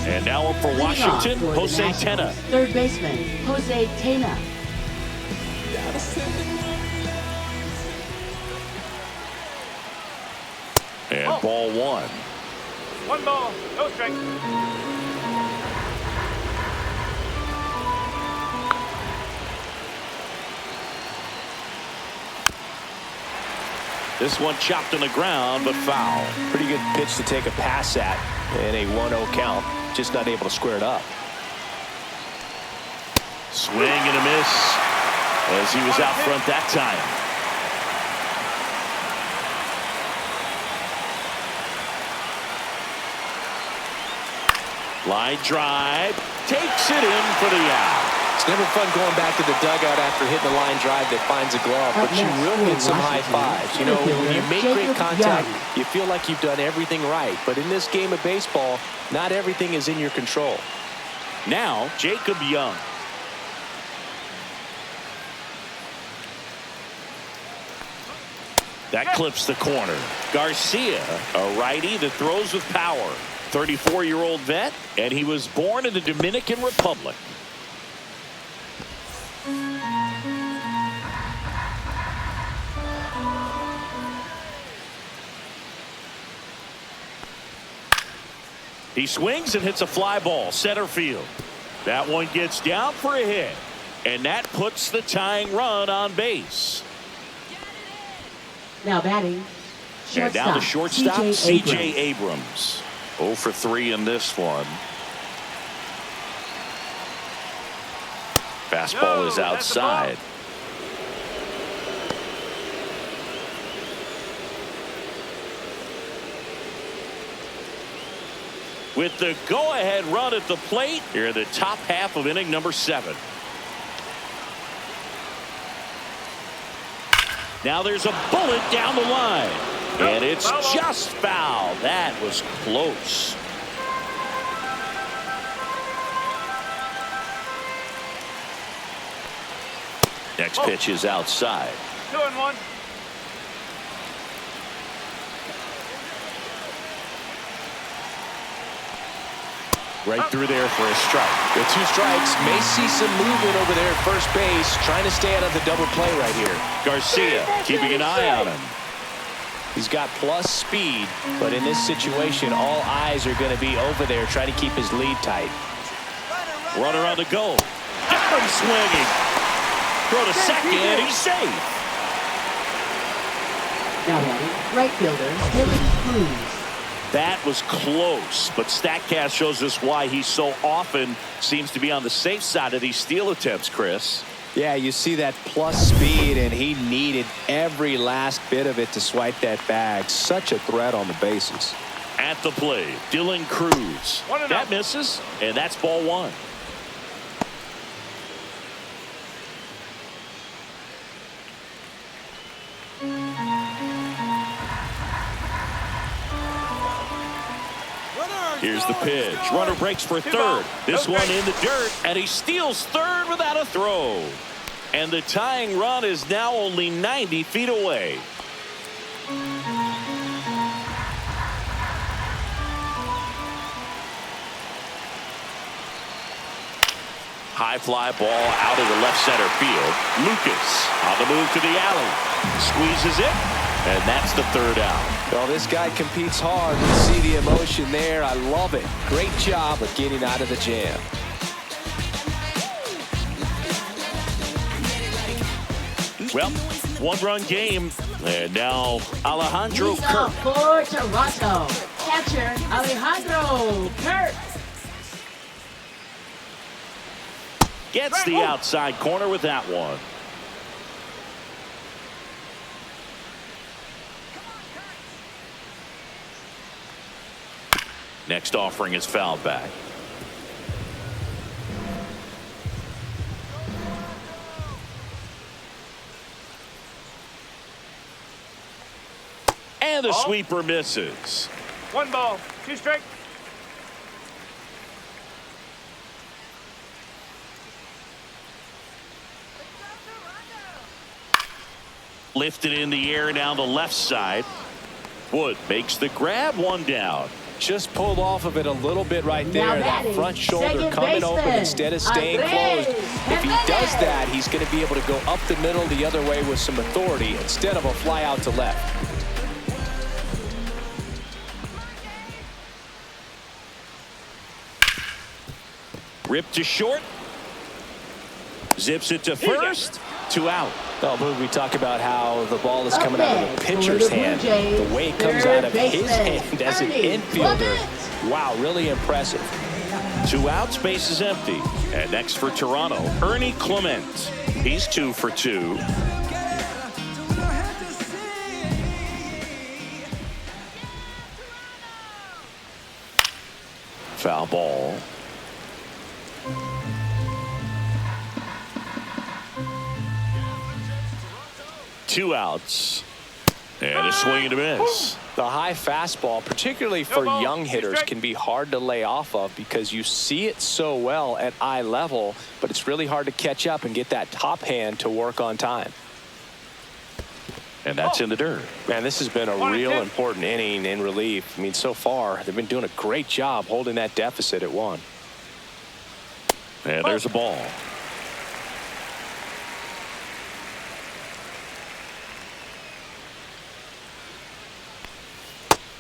And now up for Leading off Washington, for the Jose Nationals, Tena. Third baseman, Jose Tena. And ball 1. 1 ball, no strike. This one chopped on the ground, but foul. Pretty good pitch to take a pass at in a 1-0 count. Just not able to square it up. Swing and a miss as he was out front that time. Line drive. Takes it in for the out. It's never fun going back to the dugout after hitting a line drive that finds a glove, but you will get some high fives. You know, when you make great contact, you feel like you've done everything right. But in this game of baseball, not everything is in your control. Now, Jacob Young. That clips the corner. Garcia, a righty that throws with power. 34-year-old vet, and he was born in the Dominican Republic. He swings and hits a fly ball center field. That one gets down for a hit, and that puts the tying run on base. Now batting, And down to shortstop, C.J. Abrams. 0 for 3 in this one. Fastball is outside. With the go-ahead run at the plate here in the top half of inning number 7. Now there's a bullet down the line. And it's just foul. That was close. Next pitch is outside. 2-1. Right through there for a strike. With 2 strikes, may see some movement over there at first base, trying to stay out of the double play right here. Garcia keeping an eye on him. He's got plus speed, but in this situation, all eyes are going to be over there trying to keep his lead tight. Runner on the go. Got him swinging. Throw to second. He's safe. Now batting, right fielder, Dylan Cruz. That was close, but StatCast shows us why he so often seems to be on the safe side of these steal attempts, Chris. Yeah, you see that plus speed, and he needed every last bit of it to swipe that bag. Such a threat on the bases. At the plate, Dylan Cruz. That misses, and that's ball 1. Here's the pitch. Runner breaks for third. This one in the dirt, and he steals third without a throw. And the tying run is now only 90 feet away. High fly ball out of the left center field. Lucas on the move to the alley. Squeezes it, and that's the 3rd out. Well, this guy competes hard. You see the emotion there. I love it. Great job of getting out of the jam. Well, 1-run game, and now Alejandro He's Kirk. up for Toronto. Catcher Alejandro Kirk. Gets the outside corner with that one. Next offering is fouled back. And the sweeper misses. 1 ball, 2 strikes. Lifted in the air down the left side. Wood makes the grab, 1 down. Just pulled off of it a little bit right there. Now That batting, front shoulder second coming open baseman, instead of staying closed. If he does that, he's going to be able to go up the middle the other way with some authority instead of a fly out to left. Ripped to short. Zips it to first. 2 out. Well, we talk about how the ball is coming out of the pitcher's hand. The way it comes out of his hand as an infielder. Wow, really impressive. 2 outs, base is empty. And next for Toronto, Ernie Clement. He's 2 for 2. Foul ball. Two outs. And a swing and a miss. The high fastball, particularly for young hitters, can be hard to lay off of because you see it so well at eye level, but it's really hard to catch up and get that top hand to work on time. And that's in the dirt. Man, this has been a real important inning in relief. I mean, so far, they've been doing a great job holding that deficit at 1. And there's a ball.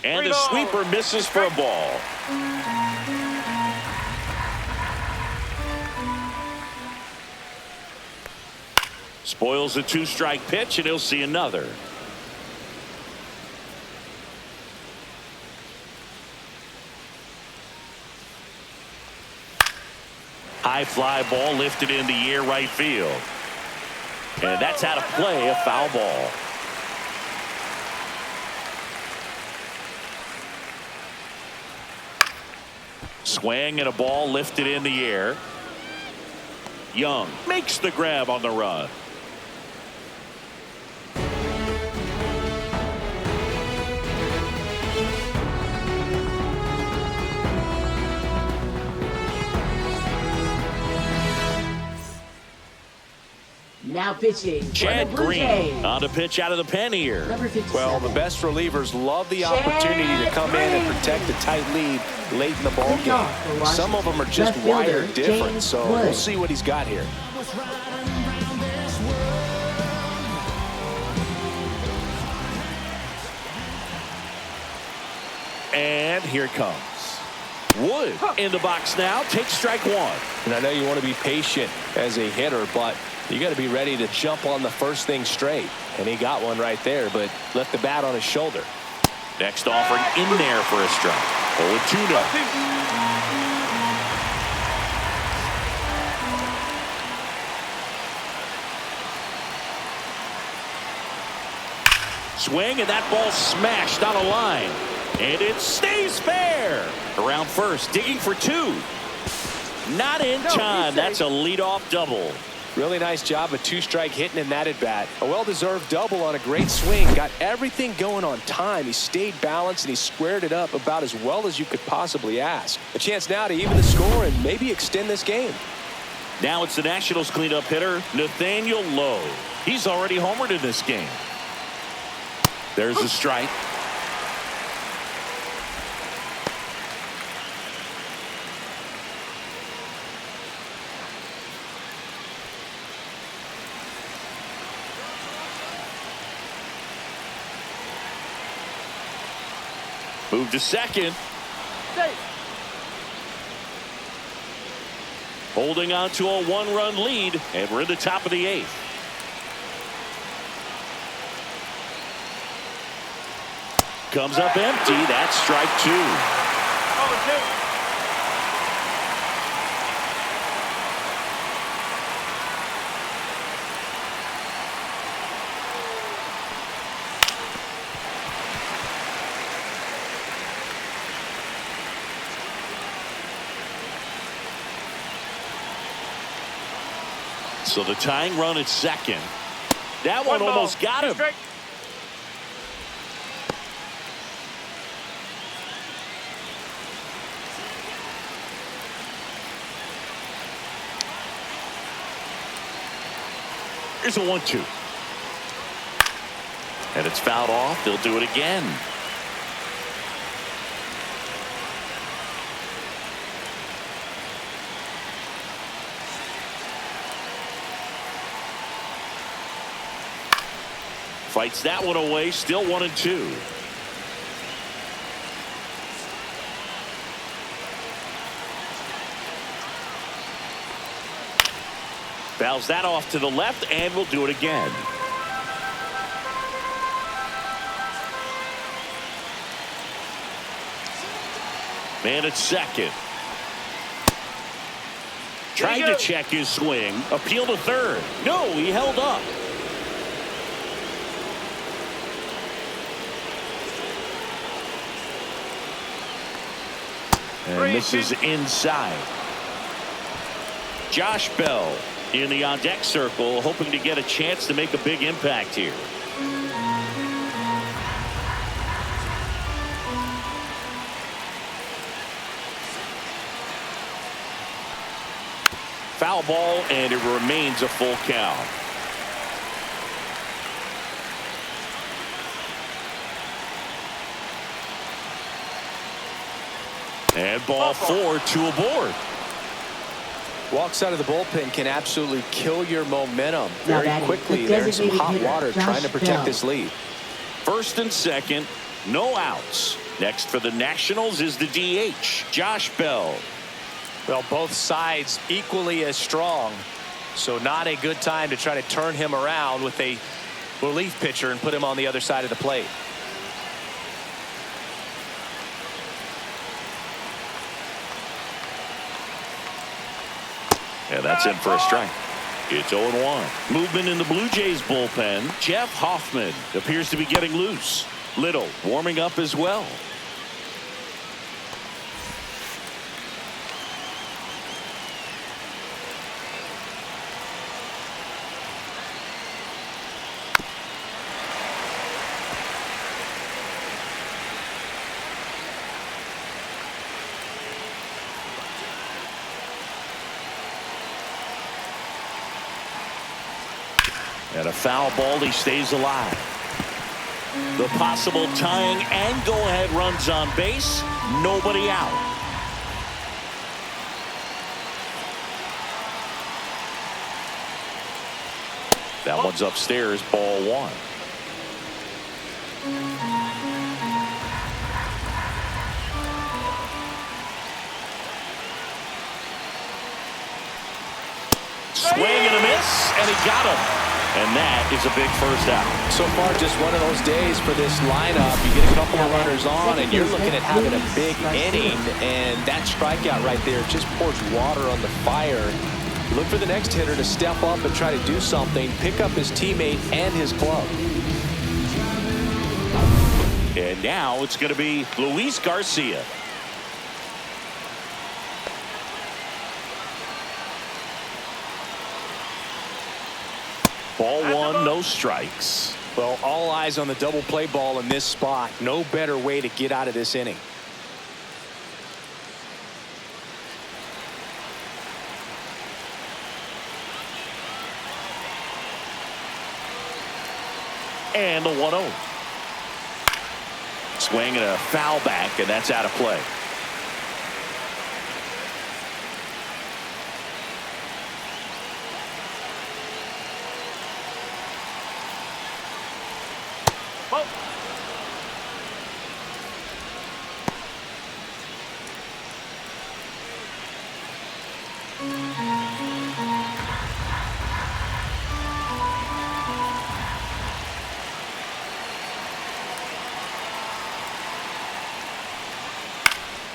And the sweeper misses for a ball. Spoils a 2-strike pitch, and he'll see another. High fly ball lifted in the air right field. And that's out of play, a foul ball. Swing and a ball lifted in the air. Young makes the grab on the run. Now pitching. Chad Green on the pitch out of the pen here. Well, the best relievers love the opportunity to come in and protect a tight lead late in the ball game. Some of them are just wired different, so we'll see what he's got here. And here it comes. Wood in the box now. Takes strike 1. And I know you want to be patient as a hitter, but you got to be ready to jump on the first thing straight. And he got one right there, but left the bat on his shoulder. Next offering in there for a strike. 0-2 now. Swing, and that ball smashed on a line. And it stays fair. Around first, digging for 2. Not in time. That's a leadoff double. Really nice job of 2-strike hitting in that at bat. A well-deserved double on a great swing. Got everything going on time. He stayed balanced and he squared it up about as well as you could possibly ask. A chance now to even the score and maybe extend this game. Now it's the Nationals cleanup hitter, Nathaniel Lowe. He's already homered in this game. There's a strike. Move to second. Holding on to a 1-run lead, and we're in the top of the 8th. Comes up empty. That's strike 2. 0-2. So the tying run at second. That one almost got him. Here's a 1-2. And it's fouled off. They'll do it again. Fights that one away. Still 1-2. Fouls that off to the left, and we'll do it again. Man at second. Trying to check his swing. Appeal to third. No, he held up. And this is inside. Josh Bell in the on-deck circle, hoping to get a chance to make a big impact here. Foul ball, and it remains a full count. And ball 4, 2 aboard. Walks out of the bullpen can absolutely kill your momentum Now very quickly. the They're in some designated hot hitter, water Josh trying to protect Bell. this lead. First and second, no outs. Next for the Nationals is the DH, Josh Bell. Well, both sides equally as strong, so not a good time to try to turn him around with a relief pitcher and put him on the other side of the plate. And that's in for a strike. It's 0-1. Movement in the Blue Jays bullpen. Jeff Hoffman appears to be getting loose. Little warming up as well. And a foul ball, he stays alive. The possible tying and go-ahead runs on base. Nobody out. That one's upstairs, ball 1. Swing and a miss, and he got him. And that is a big first out. So far, just one of those days for this lineup. You get a couple of runners on, and you're looking at having a big inning. And that strikeout right there just pours water on the fire. Look for the next hitter to step up and try to do something, pick up his teammate and his glove. And now it's going to be Luis Garcia. Ball 1, no strikes. Well, all eyes on the double play ball in this spot. No better way to get out of this inning. And the 1-0. Swing and a foul back, and that's out of play.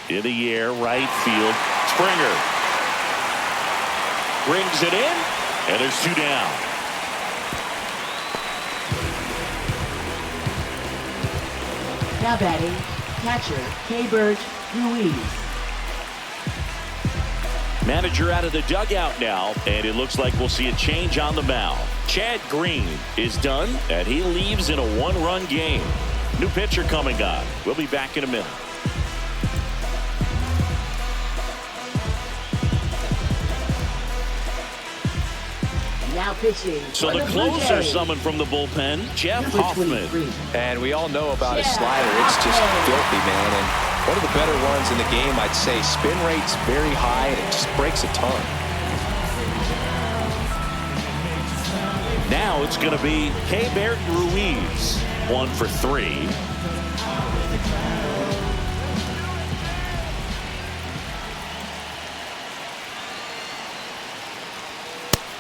In the air, right field. Springer brings it in, and there's 2 down. Now batting, catcher, Keibert Ruiz. Manager out of the dugout now, and it looks like we'll see a change on the mound. Chad Green is done, and he leaves in a 1-run game. New pitcher coming on. We'll be back in a minute. Now pitching. So for the Blue closer Jays. summoned from the bullpen, Jeff Number Hoffman. 23. And we all know about his Yeah. slider. It's just filthy, man. And one of the better ones in the game, I'd say. Spin rate's very high, and it just breaks a ton. Now it's going to be Keibert Ruiz. 1 for 3.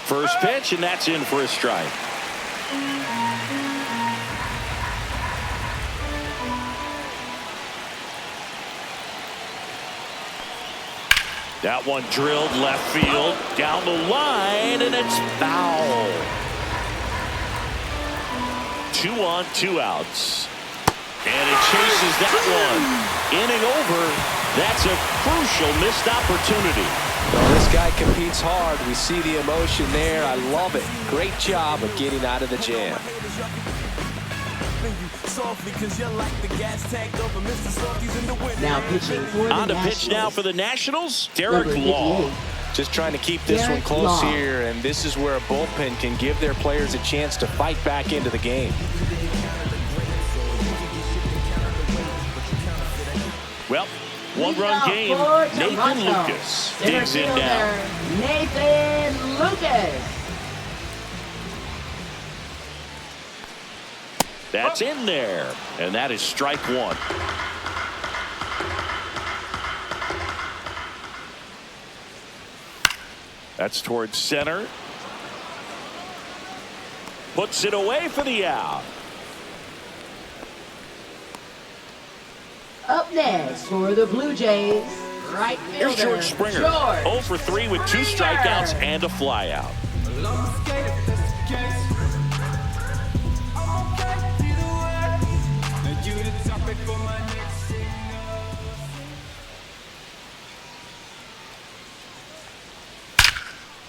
First pitch, and that's in for a strike. That one drilled left field, down the line, and it's foul. 2 on, 2 outs. And it chases that one. Inning over. That's a crucial missed opportunity. Well, this guy competes hard. We see the emotion there. I love it. Great job of getting out of the jam. Now pitching for the On to Nationals. pitch now for the Nationals, Derek Number Law. 58. Just trying to keep this one Derek close Law. here, and this is where a bullpen can give their players a chance to fight back into the game. Well, one-run Leadoff game. for Nathan Toronto. Lucas Center digs in fielder, now. Nathan Lucas. That's in there, and that is strike one. That's towards center. Puts it away for the out. Up next for the Blue Jays, right fielder, Here's George Springer. 0 for 3 with 2 strikeouts and a flyout.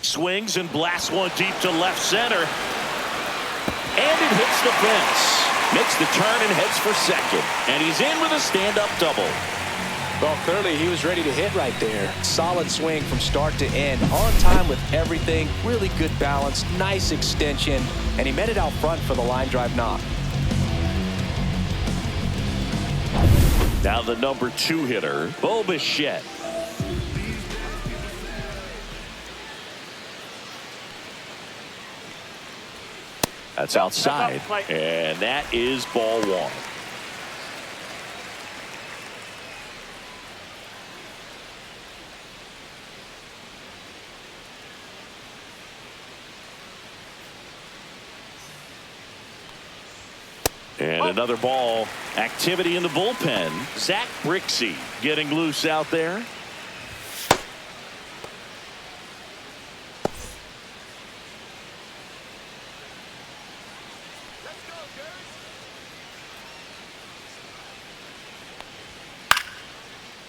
Swings and blasts one deep to left center. And it hits the fence. Makes the turn and heads for second. And he's in with a stand-up double. Well, clearly he was ready to hit right there. Solid swing from start to end. On time with everything. Really good balance. Nice extension. And he met it out front for the line drive knock. Now the number 2 hitter, Bo Bichette. That's outside, and that is ball 1. And another ball. Activity in the bullpen. Zach Brixey getting loose out there.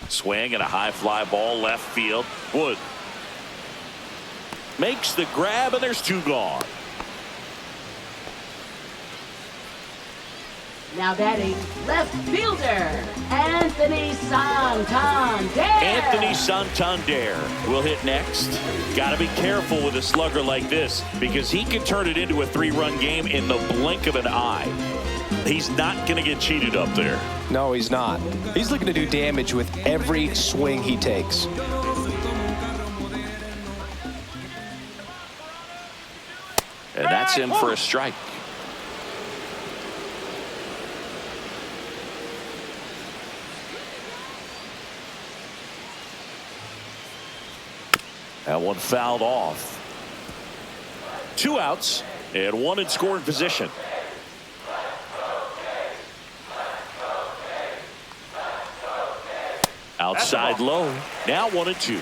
Swing and a high fly ball left field. Wood makes the grab, and there's 2 gone. Now batting left fielder, Anthony Santander. Anthony Santander will hit next. Got to be careful with a slugger like this because he can turn it into a 3-run game in the blink of an eye. He's not going to get cheated up there. No, he's not. He's looking to do damage with every swing he takes. And that's him for a strike. That one fouled off. 2 outs and 1 in scoring position. Outside low. Now 1-2.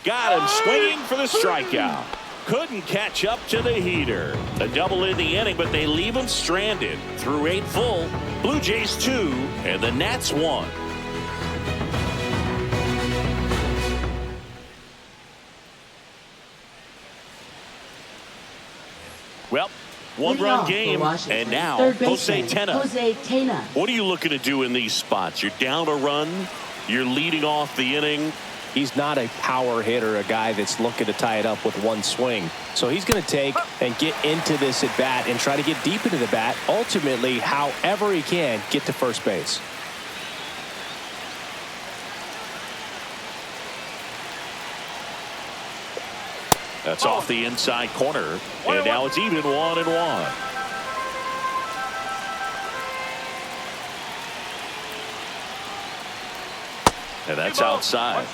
Got him swinging for the strikeout. Couldn't catch up to the heater. A double in the inning, but they leave him stranded. Through 8 full. Blue Jays 2 and the Nats 1. Well, 1-run game, and now Jose Tena. What are you looking to do in these spots? You're down a run. You're leading off the inning. He's not a power hitter, a guy that's looking to tie it up with 1 swing. So he's going to take and get into this at bat and try to get deep into the bat. Ultimately, however he can, get to first base. That's off the inside corner. And now it's even 1-1. And that's outside.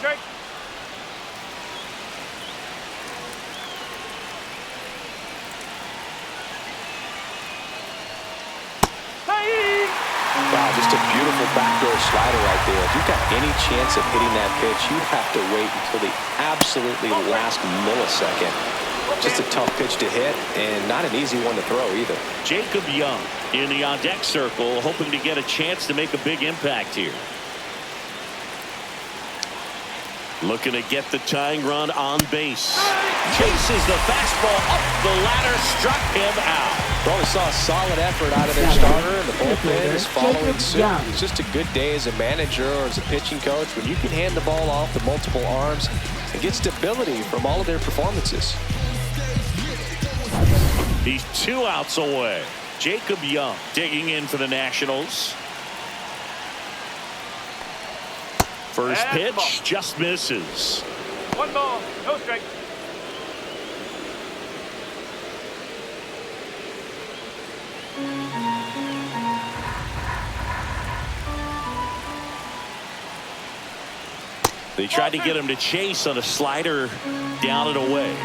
Wow, just a beautiful backdoor slider right there. If you've got any chance of hitting that pitch, you have to wait until the absolutely last millisecond. Just a tough pitch to hit and not an easy one to throw either. Jacob Young in the on-deck circle, hoping to get a chance to make a big impact here. Looking to get the tying run on base. Chases the fastball up the ladder, struck him out. Well, we saw a solid effort out of their starter, and the bullpen is following suit. It's just a good day as a manager or as a pitching coach when you can hand the ball off to multiple arms and get stability from all of their performances. He's 2 outs away. Jacob Young digging in for the Nationals. First pitch just misses. 1 ball, no strike. They tried to get him to chase on a slider down and away.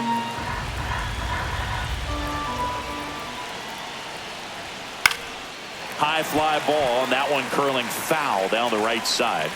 High fly ball, and that one curling foul down the right side.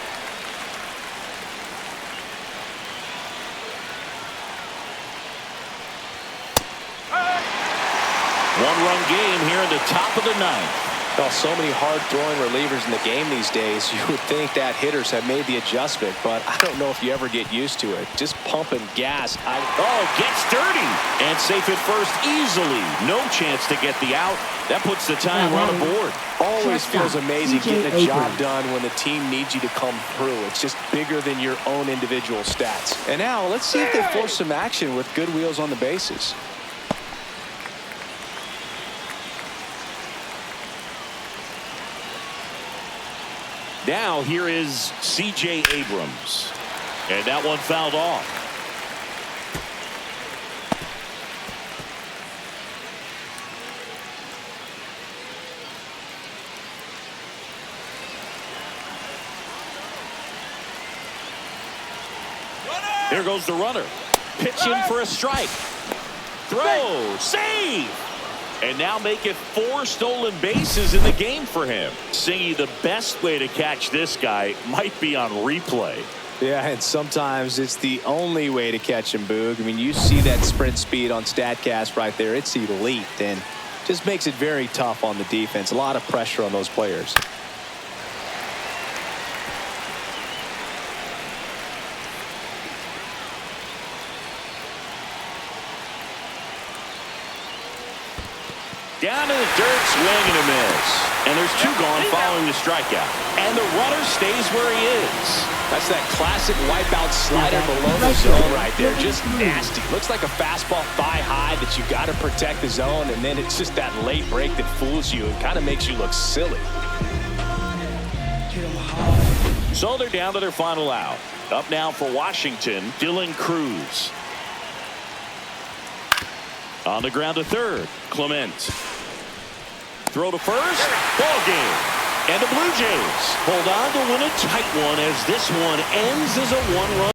One-run game here in the top of the 9th. Well, so many hard-throwing relievers in the game these days, you would think that hitters have made the adjustment, but I don't know if you ever get used to it. Just pumping gas. Oh, gets dirty and safe at first easily. No chance to get the out. That puts the tying run aboard. Always feels amazing getting a job done when the team needs you to come through. It's just bigger than your own individual stats. And now let's see if they force some action with good wheels on the bases. Now here is C.J. Abrams. And that one fouled off. There goes the runner. Pitching for a strike. Throw. Save. And now make it 4 stolen bases in the game for him. Singy, the best way to catch this guy might be on replay. Yeah, and sometimes it's the only way to catch him, Boog. I mean, you see that sprint speed on StatCast right there. It's elite, and just makes it very tough on the defense. A lot of pressure on those players. Down to the dirt, swing and a miss. And there's 2 gone following the strikeout. And the runner stays where he is. That's that classic wipeout slider below the zone right there. Just nasty. Looks like a fastball thigh high that you got to protect the zone, and then it's just that late break that fools you and kind of makes you look silly. So they're down to their final out. Up now for Washington, Dylan Cruz. On the ground to third, Clement. Throw to first, ball game. And the Blue Jays hold on to win a tight one as this one ends as a 1-run.